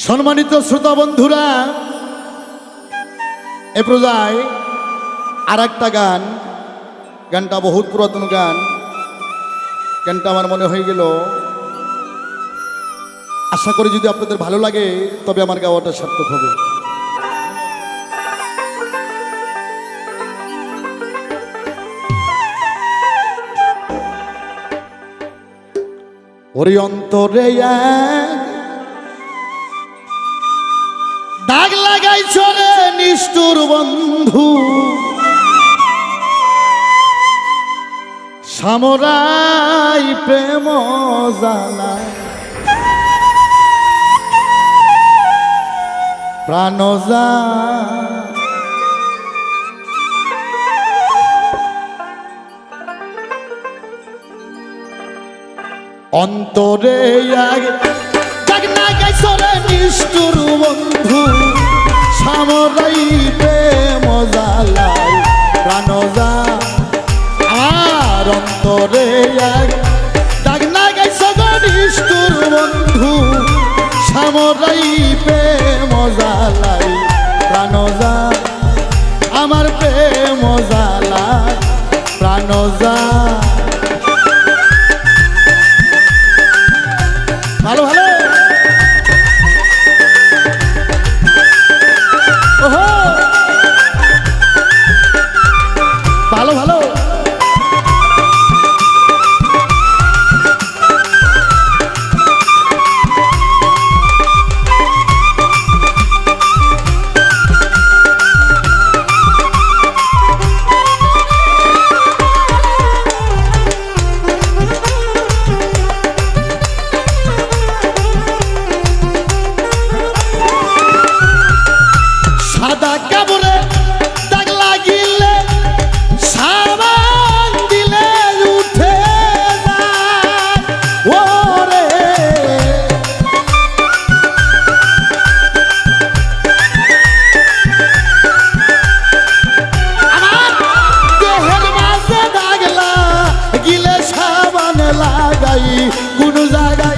সম্মানিত শ্রোতা বন্ধুরা, এ পর্যায়ে আর একটা গানটা বহুত পুরাতন গানটা আমার মনে হয়ে গেল। আশা করি যদি আপনাদের ভালো লাগে তবে আমার গাওয়াটা সার্থক হবে। ওরে অন্তরে দাগ লাগাইছ রে নিষ্ঠুর বন্ধু, সামরাই প্রেম জ্বালা প্রাণ যা অন্তরে দাগ লাগাইছ রে নিষ্ঠুর বন্ধু, সামরাই প্রেম জ্বালাই প্রাণ যা। আর অন্তরে দাগ লাগাইছ রে নিষ্ঠুর বন্ধু, সামরাই প্রেম জ্বালাই প্রাণ যা। আমার প্রেম জ্বালাই প্রাণ যা। ভালো ভালো ভালো ভালো সাদা কাপড়ে দাগ লাগিলে সাবান দিলে উঠে যায়। ওরে আমার দেহের মাঝে দাগ লাগিলে সাবান লাগাই কোন জায়গায়।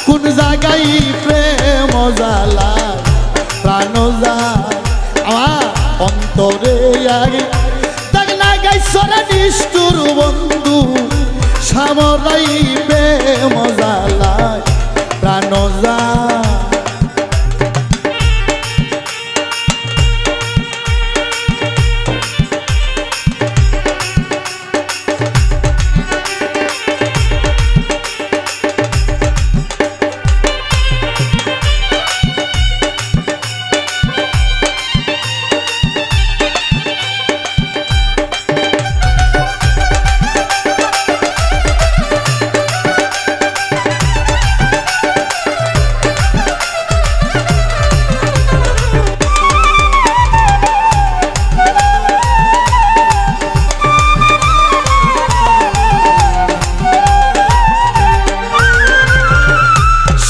কোন জায়গায় প্রেম জ্বালায় প্রাণ যায়। আমার অন্তরে দাগ লাগাইছ রে নিষ্ঠুর বন্ধু, সামরাই প্রেম জ্বালায় প্রাণ যায়।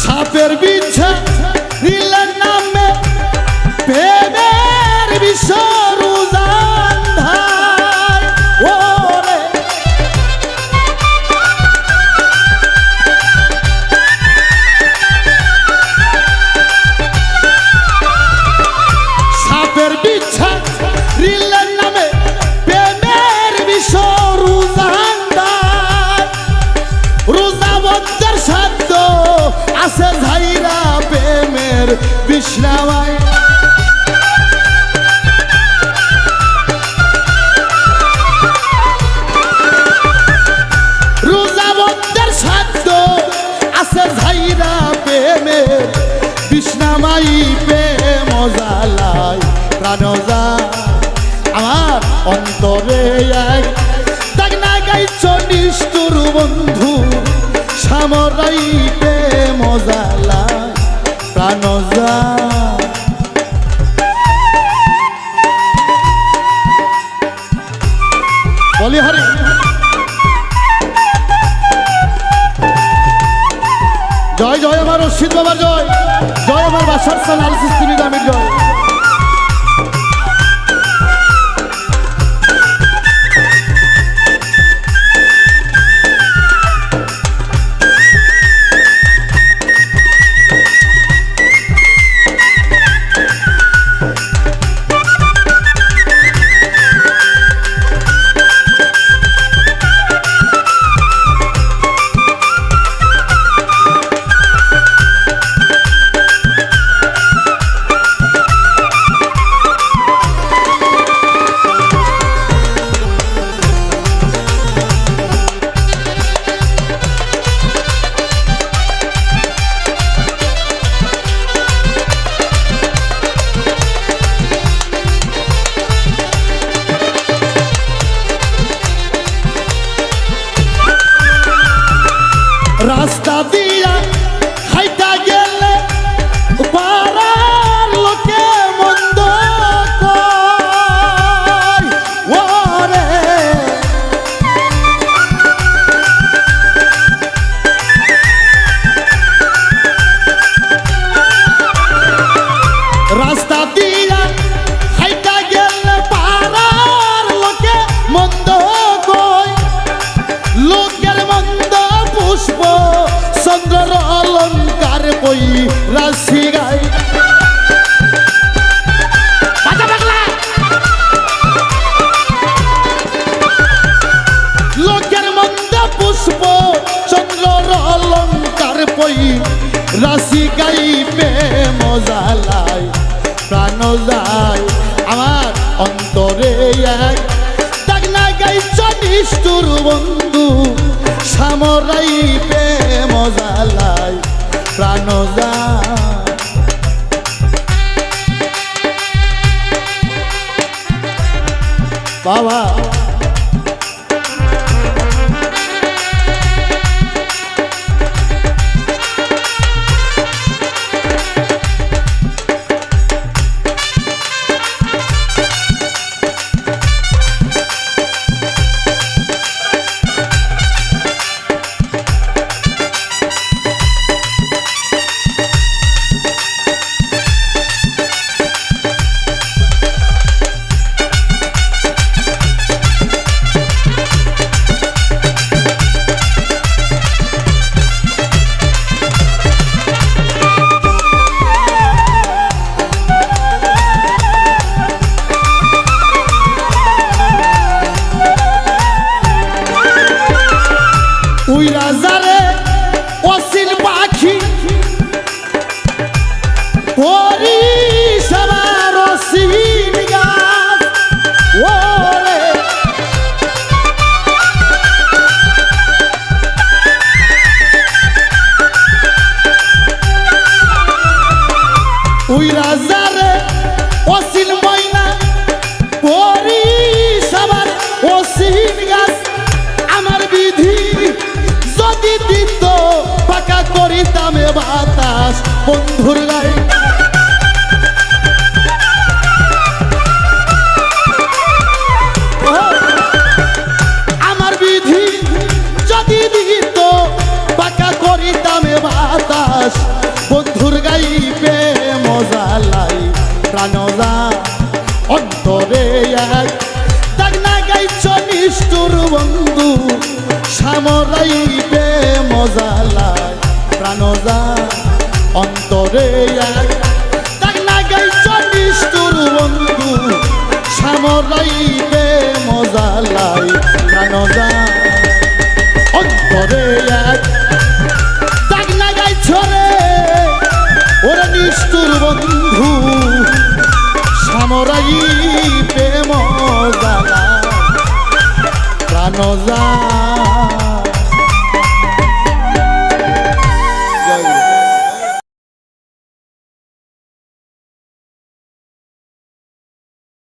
সাপের বিছা নীলের নামে প্রেমের বিষরু জান্ধায়। ওরে সাপের বিছা নীলের নামে প্রেমের বিষরু জান্ধায়। রোজা বন্ধের সাধ্য আছে ঝাইরা প্রেমের বিষ্ণায়। রোজা বন্ধের সাধ্য আছে ঝাইরা প্রেমের বিষ্ণামাই প্রেম জ্বালাই প্রাণ যায়। আমার অন্তরে দাগ লাগাইছ নিষ্ঠুর বন্ধু, সামরাই প্রেম জ্বালায় প্রাণ যায়। বলি হরি জয় জয় আমার রশিদ বাবার জয়, জয় আমার বাসার সানাল সিস্টেমি গ্রামের জয়। রাস্তা দিয়া হাইটা গেলে পাড়ার লোকে মন্দ কয় ওরে রাস্তা দিয়া হাইটা গেলে পাড়ার লোকে মন্দ কয় লোকের মন্দ পুষ্প চন্দ্র অলঙ্কার কই রাশি গাই লোকের মন্দ পুষ্প চন্দ্র অলঙ্কার কই রাশি গাই মজা লাই প্রাণ যায় আমার অন্তরে এক তাক না গাইছ নিষ্ঠুর বন্ধু সামরাই মজা লাই প্রাণ যায় বাবা ওই রাজারে অসিল পাখি পরি সবার অসিল গাছ ওরে ওই রাজারে অসিল ময়না পরি সবার অসিল গাছ আমার বিধি যদি দিত পাকা করিতাম বাতাস বন্ধুর গায়ে আমার বিধি যদি দিত পাকা করিতাম বাতাস বন্ধুর গাইবে মজা লাই প্রাণ অন্তরে এক তাক না গাইছ নিষ্ঠুর বন্ধু সামরাইবে মজা লাই প্রাণ অন্তরে এক তাক না গাইছ নিষ্ঠুর বন্ধু সামরাইবে মজা লাই প্রাণ অন্তরে এক তাক না গাইছ রে ওরে নিষ্ঠুর বন্ধু সামরাইবে মজা লাই প্রাণ